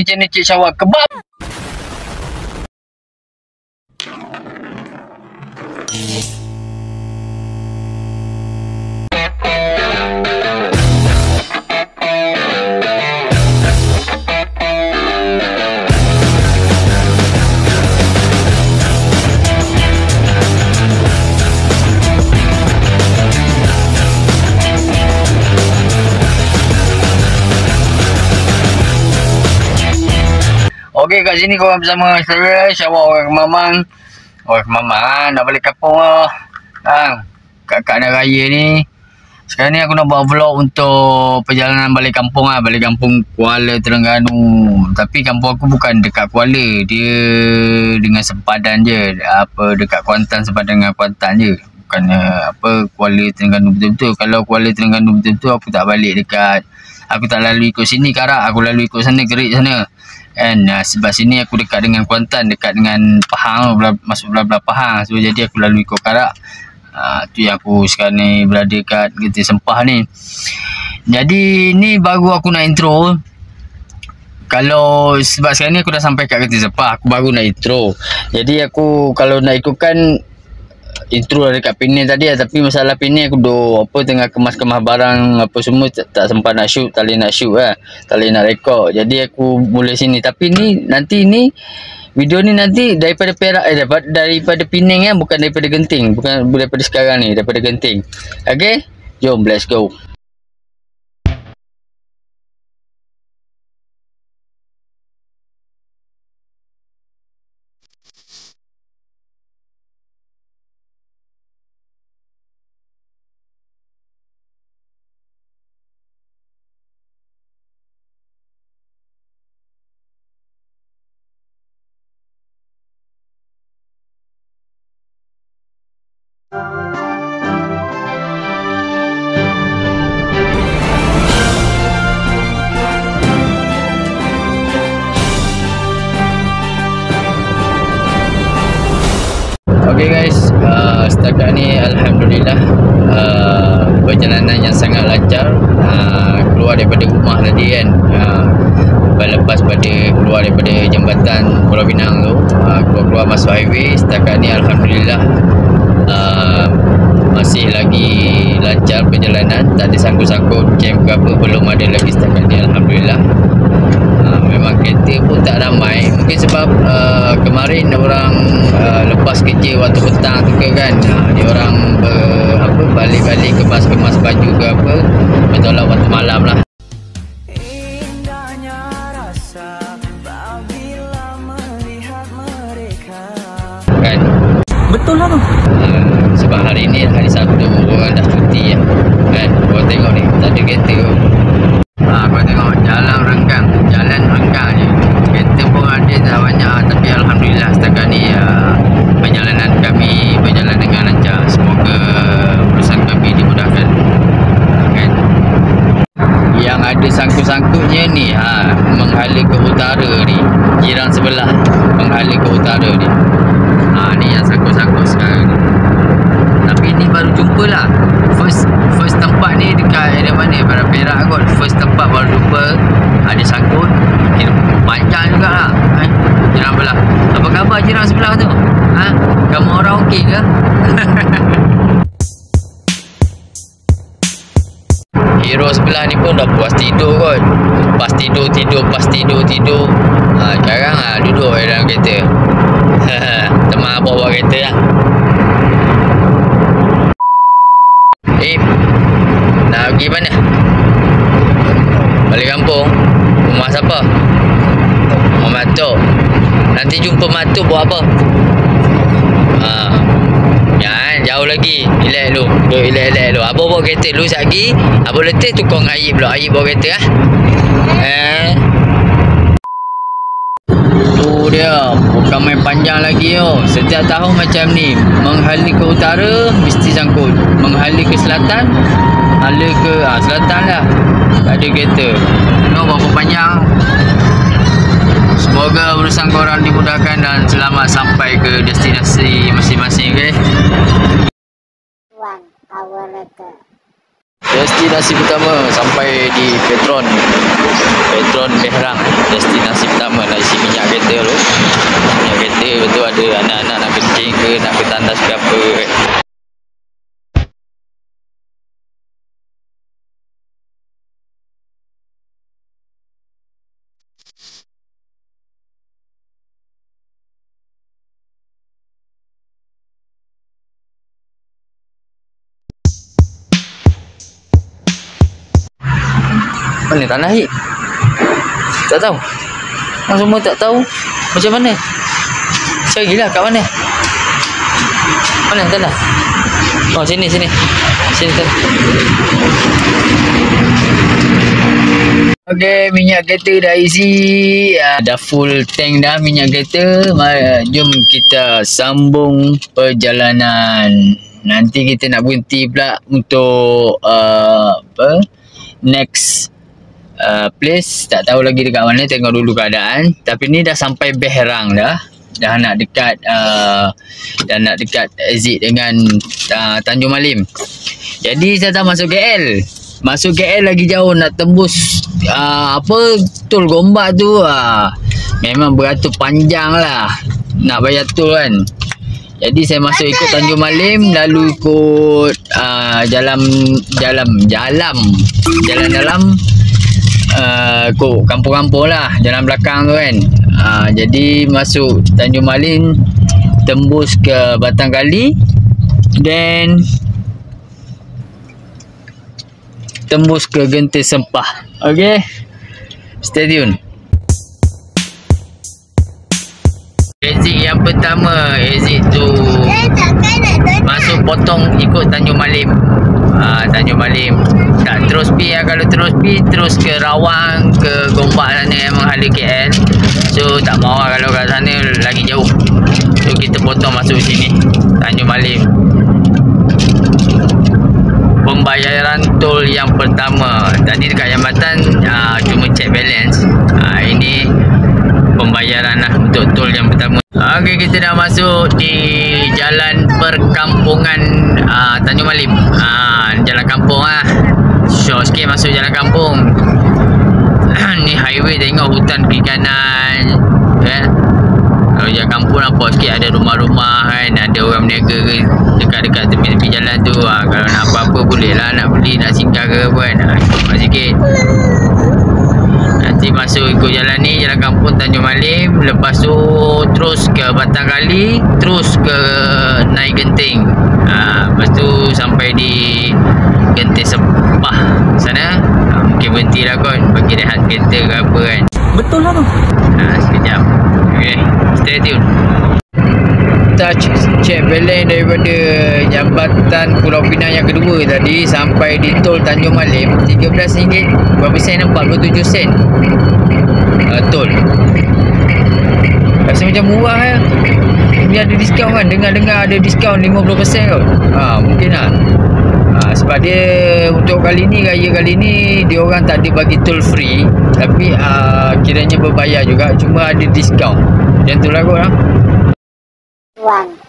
kami channel Cik Syawal Kebab. Okey, kat sini korang bersama saya, Syawal orang Kemamang. Orang Kemamang nak balik kampung lah. Kat nak raya ni. Sekarang ni aku nak buat vlog untuk perjalanan balik kampung lah. Balik kampung Kuala Terengganu. Tapi kampung aku bukan dekat Kuala. Dia dengan sempadan je. Dekat Kuantan, sempadan dengan Kuantan je. Bukan Kuala Terengganu betul-betul. Kalau Kuala Terengganu betul-betul aku tak balik dekat. Aku tak lalu ikut sini Karak. Aku lalu ikut sana, Gerik sana. Sebab sini aku dekat dengan Kuantan, dekat dengan Pahang, masuk belah-belah Pahang. So jadi aku lalu ikut Karak. Tu yang aku sekarang ni berada kat Getih Sempah ni. Jadi ni baru aku nak intro. Sebab sekarang ni aku dah sampai kat Getih Sempah, aku baru nak intro. Jadi aku kalau nak ikutkan intro lah dekat Penang tadi lah. Tapi masalah Penang aku tengah kemas-kemas barang apa semua, tak sempat nak shoot, tak boleh nak shoot lah, tak boleh nak rekod. Jadi aku mula sini. Tapi ni nanti ni video ni nanti daripada Perak daripada Penang kan, bukan daripada Genting, bukan daripada sekarang ni, daripada Genting. Okay, jom let's go. Okay guys, setakat ni Alhamdulillah perjalanan yang sangat lancar. Keluar daripada rumah tadi kan, lepas keluar daripada jambatan Pulau Pinang tu, keluar masuk highway. Setakat ni Alhamdulillah masih lagi lancar perjalanan, tak ada sangkut-sangkut camp ke apa, belum ada lagi setakat ni Alhamdulillah. Memang kereta pun tak ramai, mungkin sebab kemarin orang lepas kerja waktu petang tu kan, dia orang balik-balik kemas-kemas baju ke apa, bertolak waktu malam lah. Indahnya rasa apabila melihat mereka kan. Betul lah tu. Sebab hari ni hari Sabtu, orang dah cuti kan. Korang tengok ni, tak ada kereta tu. Korang tengok jalan renggang je. Kereta pun ada tak banyak, tapi Alhamdulillah setakat ni perjalanan kami berjalan dengan lancar. Semoga urusan kami dimudahkan kan. Yang ada sangkut-sangkutnya ni menghala ke utara ni, jiran sebelah menghala ke utara ni. Ni yang sangkut-sangkut sekarang ni. Tapi ni baru jumpa lah. First tempat ni dekat area mana? Pada Perak kot. First tempat baru jumpa ada sangkut. Kira panjang jugalah. Jiran sebelah. Apa khabar jiran sebelah tu? Kamu orang okey ke? Hero sebelah ni pun dah puas tidur kot. Pas tidur. Sekarang duduk dalam kereta. Teman abang bawa kereta lah. Nak pergi mana? Balik kampung. Rumah siapa? Rumah Mak Tok. Nanti jumpa Mak Tok buat apa? Jangan jauh lagi. Relax dulu. Duduk relax dulu. Abang bawa kereta dulu sekejap lagi. Abang letih tukang Ayib pula. Ayib bawa kereta lah. Tu dia. Bukan main panjang lagi yo. Setiap tahun macam ni. Menghala ke utara mesti sangkut. Menghala ke selatan, hala ke selatan lah, tak ada kereta. Tengok berapa panjang. Semoga urusan korang dimudahkan dan selamat sampai ke destinasi masing-masing. Okay, 1 hour later. destinasi pertama sampai di Petron Behrang. Destinasi pertama nak isi minyak kereta tu. Minyak kereta betul ada anak-anak nak kencing ke, nak ke tandas ke apa. Mana tanah hit? Tak tahu. Orang semua tak tahu macam mana. Carilah kat mana. Mana tanah? Oh sini. Sini tanah. Okey, minyak kereta dah isi. Dah full tank dah minyak kereta. Jom kita sambung perjalanan. Nanti kita nak berhenti pula untuk next place. Tak tahu lagi dekat mana, tengok dulu keadaan. Tapi ni dah sampai Behrang dah. Dah nak dekat exit dengan Tanjung Malim. Jadi saya dah masuk KL. Masuk KL lagi jauh, nak tembus tol Gombak tu. Memang beratur panjang lah nak bayar tol kan. Jadi saya masuk ikut Tanjung Malim, lalu ikut jalan dalam kampung-kampung lah, jalan belakang tu kan. Jadi masuk Tanjung Malim, tembus ke Batang Kali, then tembus ke Genting Sempah. Okay, stay tune. Exit yang pertama, exit tu masuk potong ikut Tanjung Malim. Tanjung Malim tak terus pi lah. Kalau terus pi terus ke Rawang, ke Gombak sana yang menghala KL. So tak mau lah kalau kat sana lagi jauh. So kita potong masuk sini Tanjung Malim. Pembayaran tol yang pertama tadi dekat Jambatan cuma check balance. Ini pembayaran lah untuk tol yang pertama. Okey, kita dah masuk di jalan perkampungan Tanjung Malim. Jalan kampung lah. Short sikit masuk jalan kampung. Ni highway, tengok hutan kiri kanan. Kalau jalan kampung nampak sikit ada rumah-rumah kan, ada orang berniaga dekat-dekat tepi-tepi jalan tu. Kalau nak apa-apa boleh lah, nak beli, nak singgah ke apa kan. Nampak sikit. Nanti masuk ikut jalan ni, jalan kampung Tanjung Malim. Lepas tu terus ke Batang Kali, terus ke naik Genting. Lepas tu sampai di Genting Sempah sana. Mungkin berhenti lah kot, bagi rehat kereta ke apa kan. Betul lah tu. Sekejap. Okay, stay tune. Touch check balance daripada Jambatan Pulau Pinang yang kedua tadi sampai di tol Tanjung Malim RM13. Berapa sen nampak? 27 sen tol. Rasa macam murah kan. Ni ada diskaun kan, dengar-dengar ada diskaun 50% kot. Mungkin lah. Sebab dia untuk kali ni, raya kali ni dia orang tak ada bagi tol free, tapi kiranya berbayar juga, cuma ada diskaun. Macam tu lah kot lah.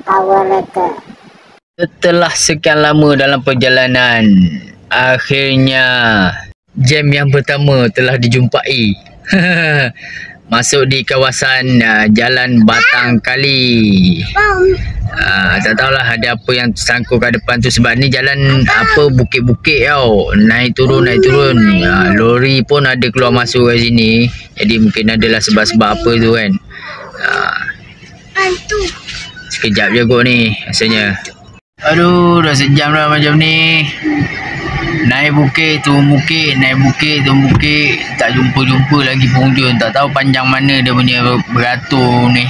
Power letter. Setelah sekian lama dalam perjalanan, akhirnya jam yang pertama telah dijumpai. Masuk di kawasan Jalan Batang Kali. Tak tahulah ada apa yang tersangkut kat depan tu, sebab ni jalan bukit-bukit tau. Naik turun. Lori pun ada keluar masuk kat sini. Jadi mungkin adalah sebab-sebab apa tu kan. Sekejap je kot ni rasanya. Aduh, dah sejam dah macam ni. Naik bukit, turun bukit, naik bukit, turun bukit. Tak jumpa lagi penghujung. Tak tahu panjang mana dia punya beratur ni.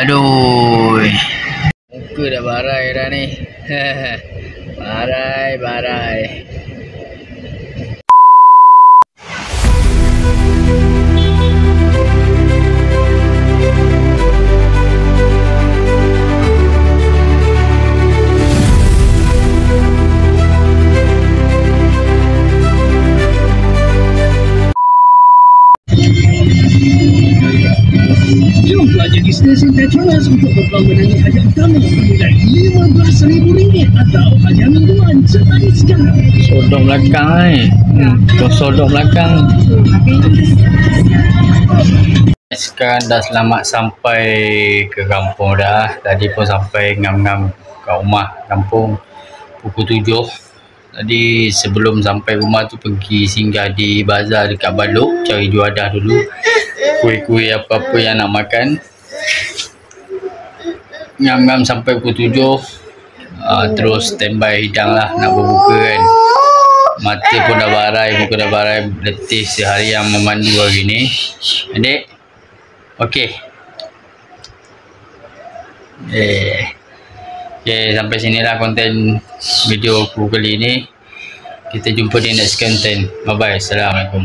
Aduh, muka dah barai dah ni. Barai. Jom belajar di stesen Petronas untuk berpengalaman hajat pertama bernilai RM15,000 atau hanya mingguan setahun sekarang. Sodok belakang ni. Sodok belakang. Sekarang dah selamat sampai ke kampung dah. Tadi pun sampai ngam-ngam kat rumah kampung pukul 7. Tadi sebelum sampai rumah tu pergi singgah di bazar dekat Balok, cari juadah dulu. Kuih-kuih apa-apa yang nak makan. Ngam-ngam sampai pukul 7. Terus standby hidang lah nak berbuka kan. Mata pun dah barai, muka dah barai, letih seharian memandu hari ni. Adik, okey. Okay, sampai sinilah konten video aku kali ni. Kita jumpa di next content. Bye bye. Assalamualaikum.